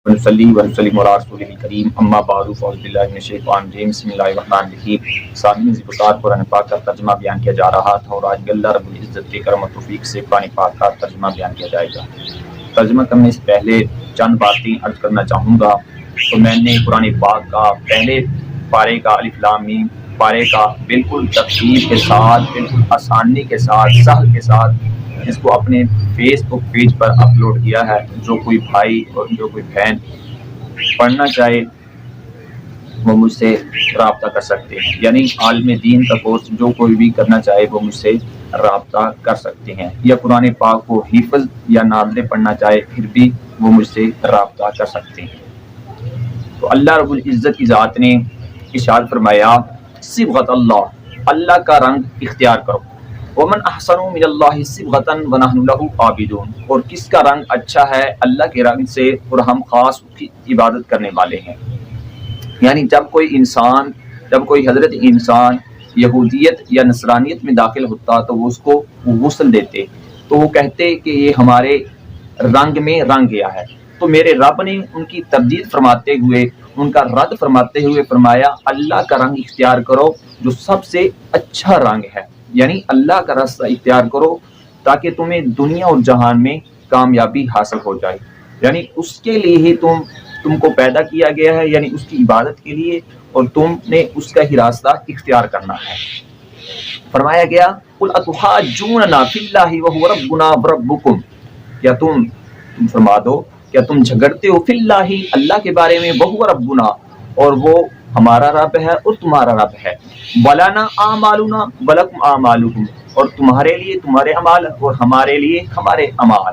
ونصلی ونسلم علی رسول الکریم اما بعد فاعوذ باللہ من الشیطان الرجیم بسم اللہ الرحمن الرحیم۔ سامعین ذکر قرآن پاک کا ترجمہ بیان کیا جا رہا تھا اور آج اللہ رب العزت کے کرم و توفیق سے قرآن پاک کا ترجمہ بیان کیا جائے گا۔ ترجمہ کرنے سے پہلے چند باتیں عرض کرنا چاہوں گا۔ تو میں نے قرآن پاک کا پہلے پارے کا الف لام میم پارے کا بالکل تفصیل کے ساتھ، بالکل آسانی کے ساتھ، سہل کے ساتھ اس کو اپنے فیس بک پیج پر اپلوڈ کیا ہے۔ جو کوئی بھائی اور جو کوئی بہن پڑھنا چاہے وہ مجھ سے رابطہ کر سکتے ہیں، یعنی عالم دین کا کورس جو کوئی بھی کرنا چاہے وہ مجھ سے رابطہ کر سکتے ہیں، یا قرآن پاک کو حفظ یا نازلیں پڑھنا چاہے پھر بھی وہ مجھ سے رابطہ کر سکتے ہیں۔ تو اللہ رب العزت کی ذات نے ارشاد فرمایا صبغۃ اللہ کا رنگ اختیار کرو، ومن احسن من اللہ صبغۃ ونحن له عابدون، اور کس کا رنگ اچھا ہے اللہ کے رنگ سے اور ہم خاص اس کی عبادت کرنے والے ہیں۔ یعنی جب کوئی حضرت انسان یہودیت یا نصرانیت میں داخل ہوتا تو وہ اس کو غسل دیتے، تو وہ کہتے کہ یہ ہمارے رنگ میں رنگ گیا ہے۔ تو میرے رب نے ان کی تردید فرماتے ہوئے، ان کا رد فرماتے ہوئے فرمایا اللہ کا رنگ اختیار کرو جو سب سے اچھا رنگ ہے، یعنی اللہ کا راستہ اختیار کرو تاکہ تمہیں دنیا اور جہان میں کامیابی حاصل ہو جائے، یعنی اس کے لیے ہی تم کو پیدا کیا گیا ہے، یعنی اس کی عبادت کے لیے، اور تم نے اس کا ہی راستہ اختیار کرنا ہے۔ فرمایا گیا قل اتحاجوننا فی اللہ وہو ربنا وربکم، کیا تم فرما دو کیا تم جھگڑتے ہو فی اللہ کے بارے میں، وہو ربنا، اور وہ ہمارا رب ہے اور تمہارا رب ہے، وَلَنَا أَعْمَالُنَا وَلَكُمْ أَعْمَالُكُمْ، اور تمہارے لیے تمہارے اعمال اور ہمارے لیے ہمارے اعمال،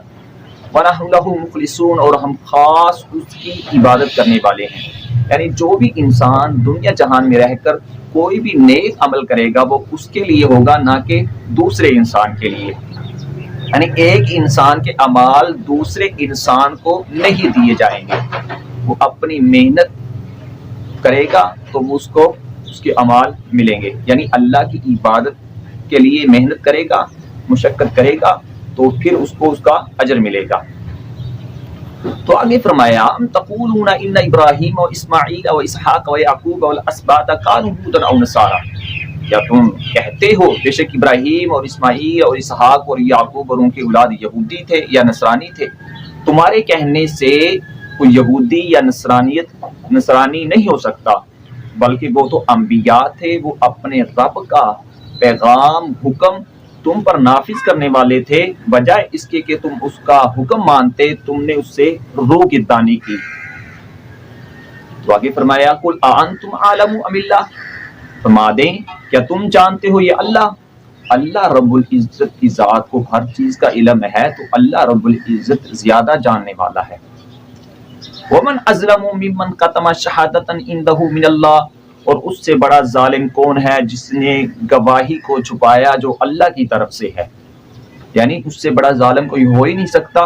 وَنَحْنُ لَهُ مُخْلِصُونَ، اور ہم خاص اس کی عبادت کرنے والے ہیں۔ یعنی جو بھی انسان دنیا جہان میں رہ کر کوئی بھی نیک عمل کرے گا وہ اس کے لیے ہوگا، نہ کہ دوسرے انسان کے لیے۔ یعنی ایک انسان کے اعمال دوسرے انسان کو نہیں دیے جائیں گے، وہ اپنی محنت کرے گا تو اس کو اس کے اعمال ملیں گے، یعنی اللہ کی عبادت کے لیے محنت کرے گا، مشقت کرے گا تو پھر اس کو اس کا اجر ملے گا۔ تو آگے فرمایا تقولون ان ابراہیم و اسماعیل و اسحاق و یعقوب والاسباط کانوا ھودا او نصارا، کیا تم کہتے ہو بے شک ابراہیم اور اسماعیل اور اسحاق اور یعقوب اور ان کے اولاد یہودی تھے یا نصرانی تھے؟ تمہارے کہنے سے کوئی یہودی یا نصرانی نہیں ہو سکتا، بلکہ وہ تو انبیاء تھے، وہ اپنے رب کا پیغام حکم تم پر نافذ کرنے والے تھے، بجائے اس کے کہ تم اس کا حکم مانتے تم نے اس سے روگردانی کی۔ تو آگے فرمایا قل اانتم اعلم ام اللہ، فرما دیں کیا تم جانتے ہو یہ اللہ رب العزت کی ذات کو ہر چیز کا علم ہے، تو اللہ رب العزت زیادہ جاننے والا ہے۔ ومن اظلم ممن کتم شہادۃ عندہ من اللہ، اور اس سے بڑا ظالم کون ہے جس نے گواہی کو چھپایا جو اللہ کی طرف سے ہے، یعنی اس سے بڑا ظالم کوئی ہو ہی نہیں سکتا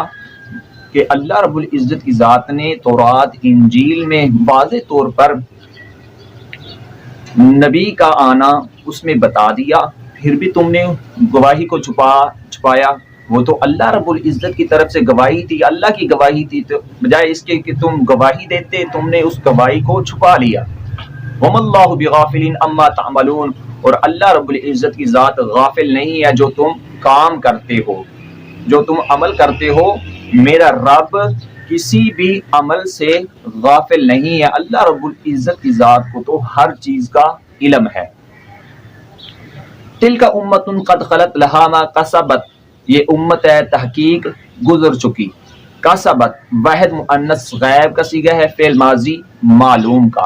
کہ اللہ رب العزت کی ذات نے تورات انجیل میں واضح طور پر نبی کا آنا اس میں بتا دیا، پھر بھی تم نے گواہی کو چھپایا۔ وہ تو اللہ رب العزت کی طرف سے گواہی تھی، اللہ کی گواہی تھی، تو بجائے اس کے کہ تم گواہی دیتے تم نے اس گواہی کو چھپا لیا۔ وَمَا اللَّهُ بِغَافِلٍ عَمَّا تَعْمَلُونَ، اور اللہ رب العزت کی ذات غافل نہیں ہے جو تم کام کرتے ہو، جو تم عمل کرتے ہو، میرا رب کسی بھی عمل سے غافل نہیں ہے۔ اللہ رب العزت کی ذات کو تو ہر چیز کا علم ہے۔ تِلْكَ أُمَّةٌ قَدْ خَلَتْ لَهَا مَا كَسَبَتْ، یہ امت ہے تحقیق گزر چکی، کسبت واحد مؤنث غائب کا صیغہ ہے فعل ماضی معلوم کا،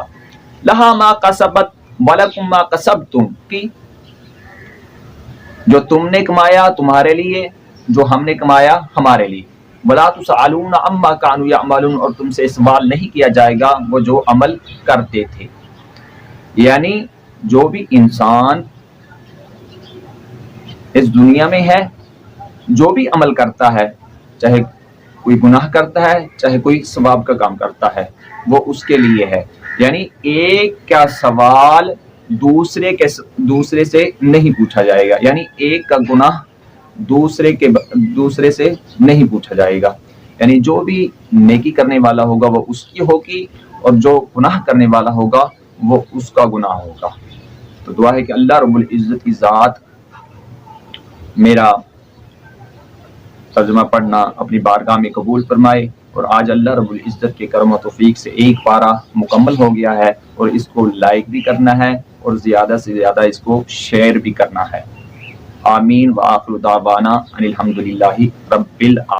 لہا ما کسبت ولکم ما کسبتم، کی جو تم نے کمایا تمہارے لیے، جو ہم نے کمایا ہمارے لیے، ولا تسألون عما كانوا يعملون، اور تم سے سوال نہیں کیا جائے گا وہ جو عمل کرتے تھے۔ یعنی جو بھی انسان اس دنیا میں ہے، جو بھی عمل کرتا ہے، چاہے کوئی گناہ کرتا ہے چاہے کوئی ثواب کا کام کرتا ہے، وہ اس کے لیے ہے، یعنی ایک کا سوال دوسرے سے نہیں پوچھا جائے گا، یعنی ایک کا گناہ دوسرے سے نہیں پوچھا جائے گا۔ یعنی جو بھی نیکی کرنے والا ہوگا وہ اس کی ہوگی، اور جو گناہ کرنے والا ہوگا وہ اس کا گناہ ہوگا۔ تو دعا ہے کہ اللہ رب العزت کی ذات میرا ترجمہ پڑھنا اپنی بارگاہ میں قبول فرمائے، اور آج اللہ رب العزت کے کرم و توفیق سے ایک پارہ مکمل ہو گیا ہے، اور اس کو لائک بھی کرنا ہے اور زیادہ سے زیادہ اس کو شیئر بھی کرنا ہے۔ آمین وآخر دعوانا ان الحمدللہ رب العالمین۔